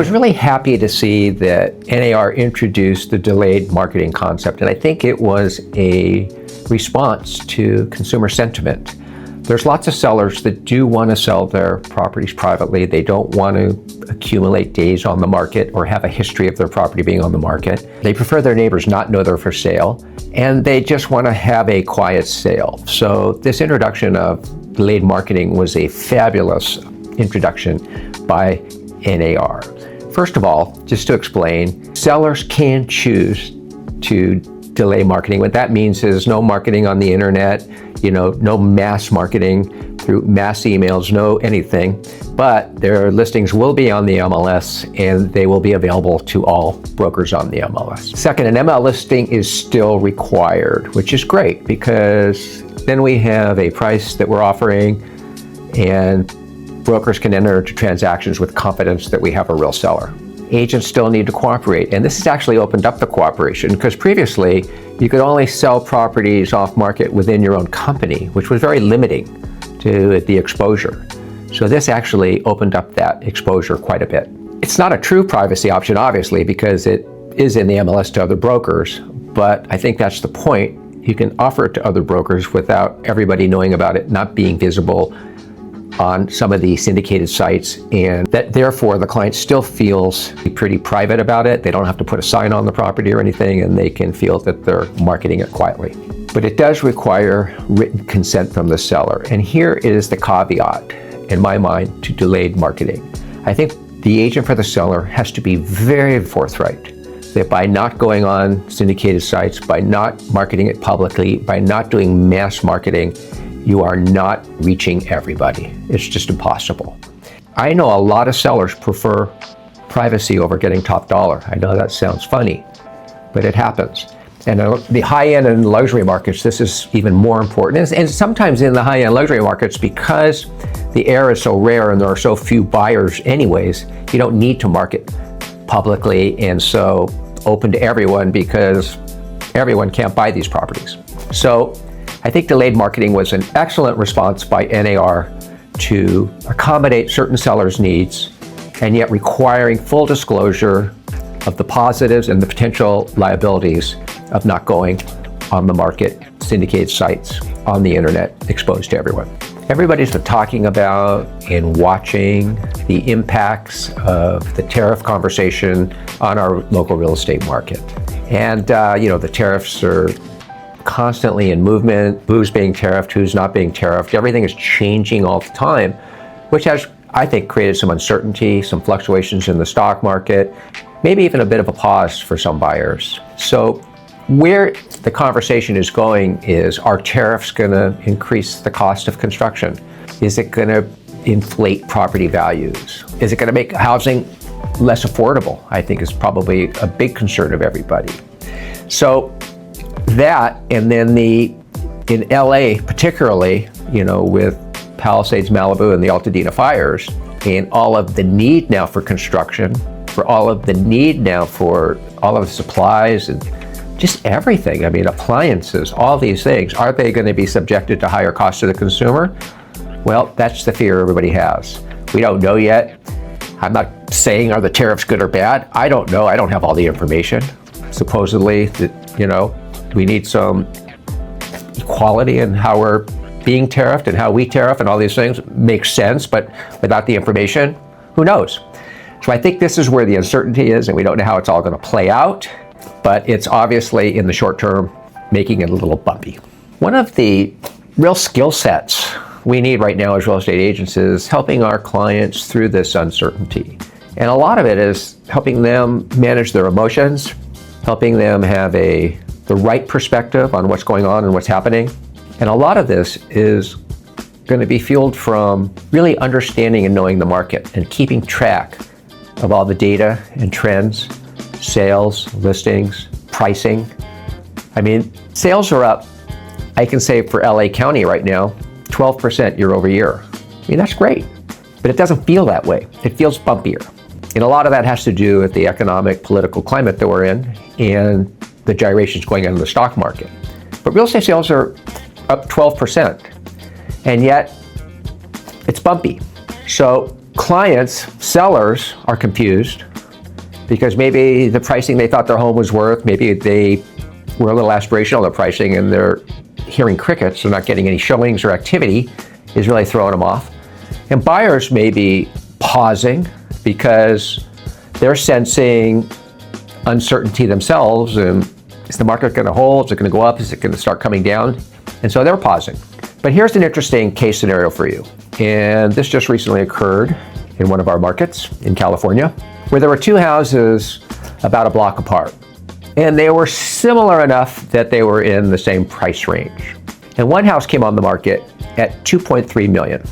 I was really happy to see that NAR introduced the delayed marketing concept, and I think it was a response to consumer sentiment. There's lots of sellers that do want to sell their properties privately. They don't want to accumulate days on the market or have a history of their property being on the market. They prefer their neighbors not know they're for sale, and they just want to have a quiet sale. So this introduction of delayed marketing was a fabulous introduction by NAR. First of all, just to explain, sellers can choose to delay marketing. What that means is no marketing on the internet, no mass marketing through mass emails, no anything, but their listings will be on the MLS and they will be available to all brokers on the MLS. Second, an MLS listing is still required, which is great because then we have a price that we're offering and brokers can enter into transactions with confidence that we have a real seller. Agents still need to cooperate, and this has actually opened up the cooperation because previously you could only sell properties off market within your own company, which was very limiting to the exposure. So this actually opened up that exposure quite a bit. It's not a true privacy option, obviously, because it is in the MLS to other brokers, but I think that's the point. You can offer it to other brokers without everybody knowing about it, not being visible on some of the syndicated sites, and that therefore the client still feels pretty private about it. They don't have to put a sign on the property or anything, and they can feel that they're marketing it quietly. But it does require written consent from the seller. And here is the caveat, in my mind, to delayed marketing. I think the agent for the seller has to be very forthright that by not going on syndicated sites, by not marketing it publicly, by not doing mass marketing, you are not reaching everybody. It's just impossible. I know a lot of sellers prefer privacy over getting top dollar. I know that sounds funny, but it happens. And the high-end and luxury markets, this is even more important. And sometimes in the high-end luxury markets, because the air is so rare and there are so few buyers anyways, you don't need to market publicly and so open to everyone because everyone can't buy these properties. So I think delayed marketing was an excellent response by NAR to accommodate certain sellers' needs and yet requiring full disclosure of the positives and the potential liabilities of not going on the market, syndicated sites, on the internet, exposed to everyone. Everybody's been talking about and watching the impacts of the tariff conversation on our local real estate market. And, the tariffs are constantly in movement, who's being tariffed, who's not being tariffed. Everything is changing all the time, which has, I think, created some uncertainty, some fluctuations in the stock market, maybe even a bit of a pause for some buyers. So where the conversation is going is, are tariffs going to increase the cost of construction? Is it going to inflate property values? Is it going to make housing less affordable? I think is probably a big concern of everybody. So that, and then in LA particularly, with Palisades, Malibu, and the Altadena fires, and all of the need now for construction, for all of the need now for all of the supplies and just everything. I mean, appliances, all these things. Are they going to be subjected to higher costs to the consumer? Well, that's the fear everybody has. We don't know yet. I'm not saying are the tariffs good or bad. I don't know. I don't have all the information. Supposedly, we need some equality in how we're being tariffed and how we tariff and all these things. Makes sense, but without the information, who knows? So I think this is where the uncertainty is, and we don't know how it's all going to play out, but it's obviously in the short term making it a little bumpy. One of the real skill sets we need right now as real estate agents is helping our clients through this uncertainty. And a lot of it is helping them manage their emotions, helping them have the right perspective on what's going on and what's happening. And a lot of this is going to be fueled from really understanding and knowing the market and keeping track of all the data and trends, sales, listings, pricing. I mean, sales are up, I can say for LA County right now, 12% year over year. I mean, that's great, but it doesn't feel that way. It feels bumpier. And a lot of that has to do with the economic, political climate that we're in and the gyrations going on in the stock market. But real estate sales are up 12%, and yet it's bumpy. So clients, sellers, are confused because maybe the pricing they thought their home was worth, maybe they were a little aspirational in their pricing and they're hearing crickets, they're not getting any showings or activity is really throwing them off. And buyers may be pausing because they're sensing uncertainty themselves, and is the market going to hold? Is it going to go up? Is it going to start coming down? And so they're pausing. But here's an interesting case scenario for you. And this just recently occurred in one of our markets in California, where there were two houses about a block apart. And they were similar enough that they were in the same price range. And one house came on the market at $2.3 million.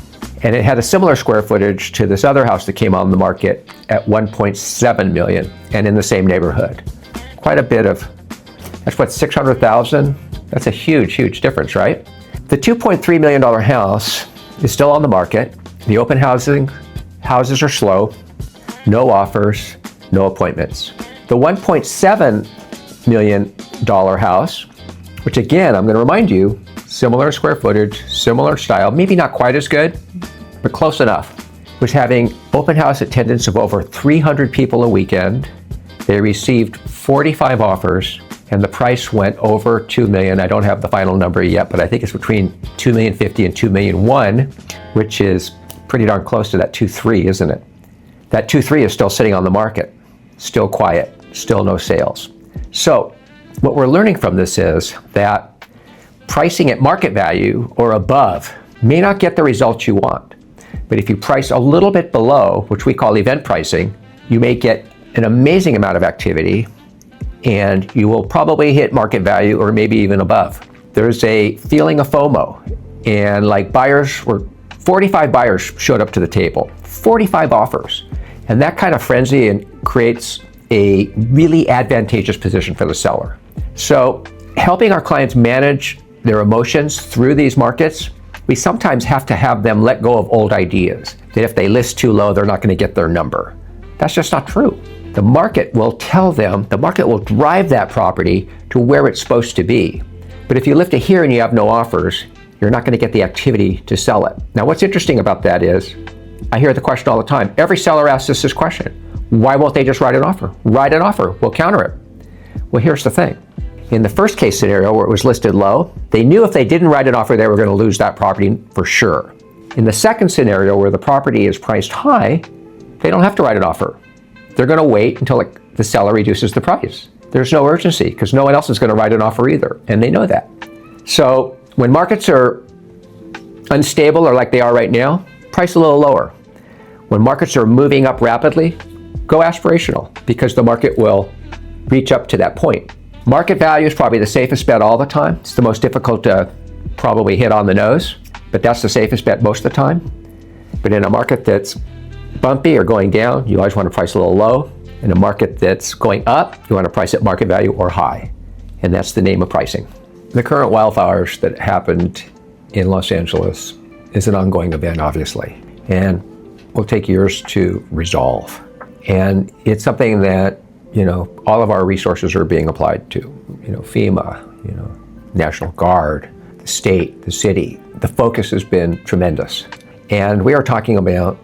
And it had a similar square footage to this other house that came on the market at $1.7 million and in the same neighborhood. Quite a bit of, that's what, $600,000? That's a huge, huge difference, right? The $2.3 million house is still on the market. The open houses are slow, no offers, no appointments. The $1.7 million house, which again, I'm going to remind you, similar square footage, similar style, maybe not quite as good, but close enough, was having open house attendance of over 300 people a weekend. They received 45 offers, and the price went over $2 million. I don't have the final number yet, but I think it's between $2,050,000 and $2,001,000, which is pretty darn close to that 2.3, isn't it? That 2.3 is still sitting on the market, still quiet, still no sales. So what we're learning from this is that pricing at market value or above may not get the results you want. But if you price a little bit below, which we call event pricing, you may get an amazing amount of activity and you will probably hit market value or maybe even above. There's a feeling of FOMO, and like 45 buyers showed up to the table, 45 offers. And that kind of frenzy creates a really advantageous position for the seller. So helping our clients manage their emotions through these markets, we sometimes have to have them let go of old ideas, that if they list too low, they're not going to get their number. That's just not true. The market will tell them, the market will drive that property to where it's supposed to be. But if you lift it here and you have no offers, you're not going to get the activity to sell it. Now, what's interesting about that is, I hear the question all the time. Every seller asks us this question. Why won't they just write an offer? Write an offer, we'll counter it. Well, here's the thing. In the first case scenario where it was listed low, they knew if they didn't write an offer, they were going to lose that property for sure. In the second scenario where the property is priced high, they don't have to write an offer. They're going to wait until the seller reduces the price. There's no urgency because no one else is going to write an offer either, and they know that. So when markets are unstable or like they are right now, price a little lower. When markets are moving up rapidly, go aspirational because the market will reach up to that point. Market value is probably the safest bet all the time. It's the most difficult to probably hit on the nose, but that's the safest bet most of the time. But in a market that's bumpy or going down, you always want to price a little low. In a market that's going up, you want to price at market value or high. And that's the name of pricing. The current wildfires that happened in Los Angeles is an ongoing event, obviously, and will take years to resolve. And it's something that, all of our resources are being applied to, FEMA, National Guard, the state, the city. The focus has been tremendous. And we are talking about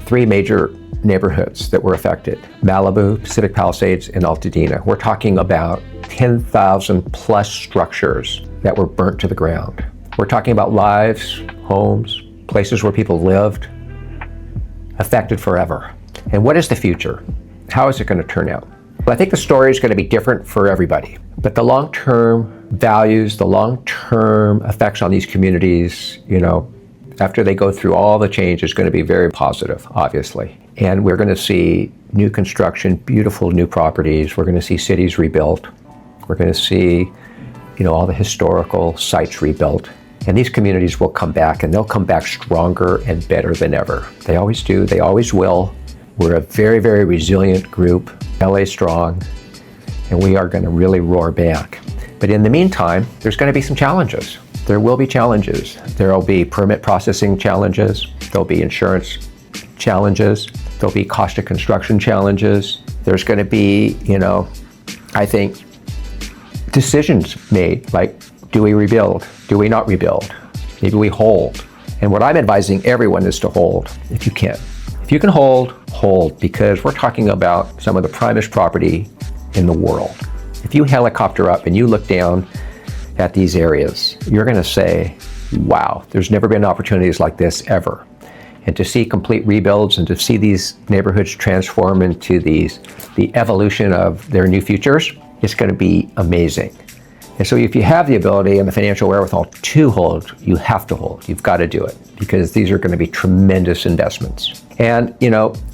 3 major neighborhoods that were affected: Malibu, Pacific Palisades, and Altadena. We're talking about 10,000 plus structures that were burnt to the ground. We're talking about lives, homes, places where people lived, affected forever. And what is the future? How is it going to turn out? Well, I think the story is going to be different for everybody, but the long-term values, the long-term effects on these communities, after they go through all the change, is going to be very positive, obviously. And we're going to see new construction, beautiful new properties. We're going to see cities rebuilt. We're going to see, all the historical sites rebuilt. And these communities will come back, and they'll come back stronger and better than ever. They always do. They always will. We're a very, very resilient group, LA strong, and we are going to really roar back. But in the meantime, there's going to be some challenges. There will be challenges. There will be permit processing challenges. There'll be insurance challenges. There'll be cost of construction challenges. There's going to be, I think, decisions made, like, do we rebuild? Do we not rebuild? Maybe we hold. And what I'm advising everyone is to hold if you can. If If you can hold, hold, because we're talking about some of the primest property in the world. If you helicopter up and you look down at these areas, you're going to say, wow, there's never been opportunities like this ever. And to see complete rebuilds and to see these neighborhoods transform into the evolution of their new futures, it's going to be amazing. And so if you have the ability and the financial wherewithal to hold, you have to hold. You've got to do it because these are going to be tremendous investments. And,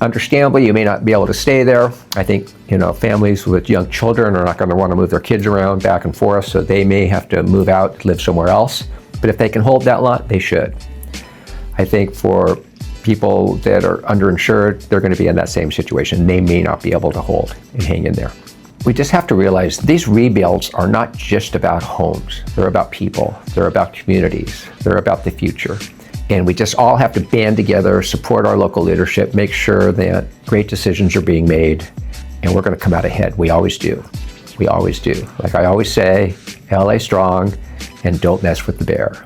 understandably, you may not be able to stay there. I think, families with young children are not going to want to move their kids around back and forth, so they may have to move out, live somewhere else. But if they can hold that lot, they should. I think for people that are underinsured, they're going to be in that same situation. They may not be able to hold and hang in there. We just have to realize these rebuilds are not just about homes. They're about people. They're about communities. They're about the future. And we just all have to band together, support our local leadership, make sure that great decisions are being made, and we're going to come out ahead. We always do. We always do. Like I always say, LA strong, and don't mess with the bear.